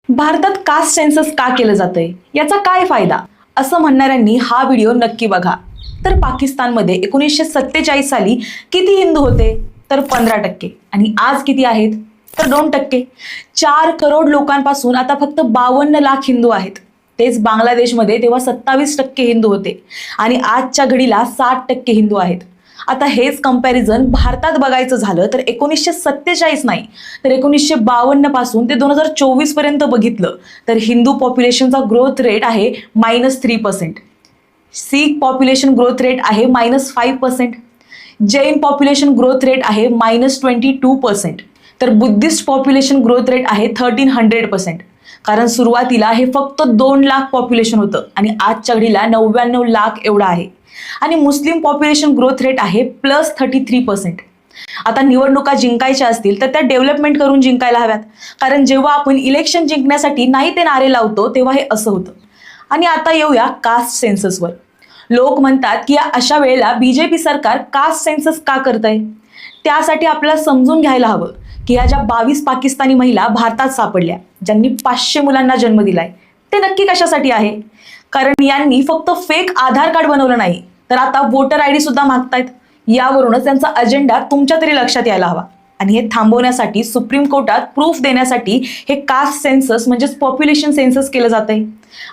भारतात caste census का केलं जातंय, याचा काय फायदा असं म्हणणाऱ्यांनी हा व्हिडिओ नक्की बघा. तर पाकिस्तानमध्ये 1947 साली किती हिंदू होते? तर 15%. आणि आज किती आहेत? तर 2%. 4 करोड लोकांपासून आता फक्त 52 लाख हिंदू आहेत. तेच बांगलादेशमध्ये तेव्हा 27% हिंदू होते आणि आजच्या घडीला 60% हिंदू आहेत. आता हेच कंपॅरिझन भारतात बघायचं झालं तर 1947 नाही तर 1952 पासून ते 2024 पर्यंत बघितलं तर हिंदू पॉप्युलेशनचा ग्रोथ रेट आहे -3%. सीख पॉप्युलेशन ग्रोथ रेट आहे -5%. जैन पॉप्युलेशन ग्रोथ रेट आहे -22%. तर बुद्धिस्ट पॉप्युलेशन ग्रोथ रेट आहे 1300%. कारण सुरुवातीला हे फक्त 2 लाख पॉप्युलेशन होतं आणि आजच्या घडीला 99 लाख एवढं आहे. आणि मुस्लिम पॉप्युलेशन ग्रोथ रेट आहे +33%. आता निवडणुका जिंकायच्या असतील तर त्या डेव्हलपमेंट करून जिंकायला हव्यात. कारण जेव्हा आपण इलेक्शन जिंकण्यासाठी नाही ते नारे लावतो तेव्हा हे असं होतं. आणि आता येऊया कास्ट सेन्ससवर. लोक म्हणतात की या अशा वेळेला बीजेपी सरकार कास्ट सेन्सस का करतंय? त्यासाठी आपल्याला समजून घ्यायला हवं की ह्या ज्या 22 पाकिस्तानी महिला भारतात सापडल्या, ज्यांनी 500 मुलांना जन्म दिलाय, ते नक्की कशासाठी आहे? कारण यांनी फक्त फेक आधार कार्ड बनवलं नाही तर आता वोटर आयडी सुद्धा मागतायत. यावरूनच त्यांचा अजेंडा तुमच्या तरी लक्षात यायला हवा. आणि हे थांबवण्यासाठी सुप्रीम कोर्टात प्रूफ देण्यासाठी हे कास्ट सेन्सस म्हणजेच पॉप्युलेशन सेन्सस केलं जातंय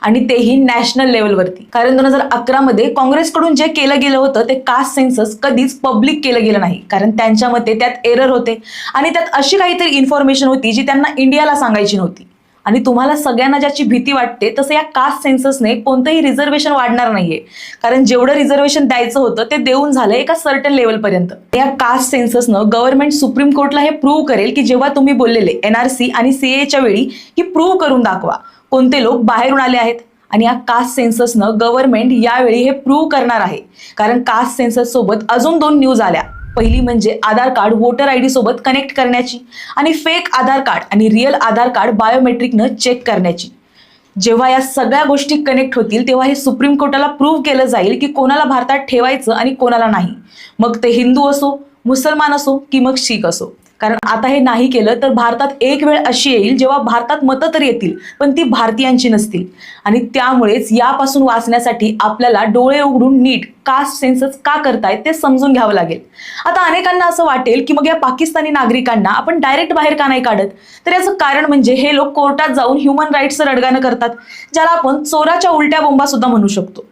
आणि तेही नॅशनल लेवलवरती. कारण 2011 मध्ये काँग्रेसकडून जे केलं गेलं होतं ते कास्ट सेन्सस कधीच पब्लिक केलं गेलं नाही. कारण त्यांच्या मते त्यात एरर होते आणि त्यात अशी काहीतरी इन्फॉर्मेशन होती जी त्यांना इंडियाला सांगायची नव्हती. आणि तुम्हाला सगळ्यांना ज्याची भीती वाटते तसं या कास्ट सेन्ससने कोणतंही रिझर्वेशन वाढणार नाहीये. कारण जेवढं रिझर्वेशन द्यायचं होतं ते देऊन झालं एका सर्टन लेवलपर्यंत. या कास्ट सेन्ससनं गव्हर्नमेंट सुप्रीम कोर्टला हे प्रूव्ह करेल की जेव्हा तुम्ही बोललेले NRC आणि CAAच्या वेळी ही प्रूव्ह करून दाखवा कोणते लोक बाहेरून आले आहेत. आणि या कास्ट सेन्ससनं गव्हर्नमेंट यावेळी हे प्रूव्ह करणार आहे. कारण कास्ट सेन्सस सोबत अजून 2 न्यूज आल्या. पहिली म्हणजे आधार कार्ड वोटर आयडी सोबत कनेक्ट करण्याची आणि फेक आधार कार्ड आणि रिअल आधार कार्ड बायोमेट्रिकनं चेक करण्याची. जेव्हा या सगळ्या गोष्टी कनेक्ट होतील तेव्हा हे सुप्रीम कोर्टाला प्रूव्ह केलं जाईल की कोणाला भारतात ठेवायचं आणि कोणाला नाही. मग ते हिंदू असो, मुसलमान असो की मग शीख असो. कारण आता हे नाही केलं तर भारतात एक वेळ अशी येईल जेव्हा भारतात मतं तर येतील पण ती भारतीयांची नसतील. आणि त्यामुळेच यापासून वाचण्यासाठी आपल्याला डोळे उघडून नीट कास्ट सेन्सस का करतायत ते समजून घ्यावं लागेल. आता अनेकांना असं वाटेल की मग या पाकिस्तानी नागरिकांना आपण डायरेक्ट बाहेर का नाही काढत? तर याचं कारण म्हणजे हे लोक कोर्टात जाऊन ह्युमन राईट्सचं रडगाणं करतात, ज्याला आपण चोराच्या उलट्या बोंबा सुद्धा म्हणू शकतो.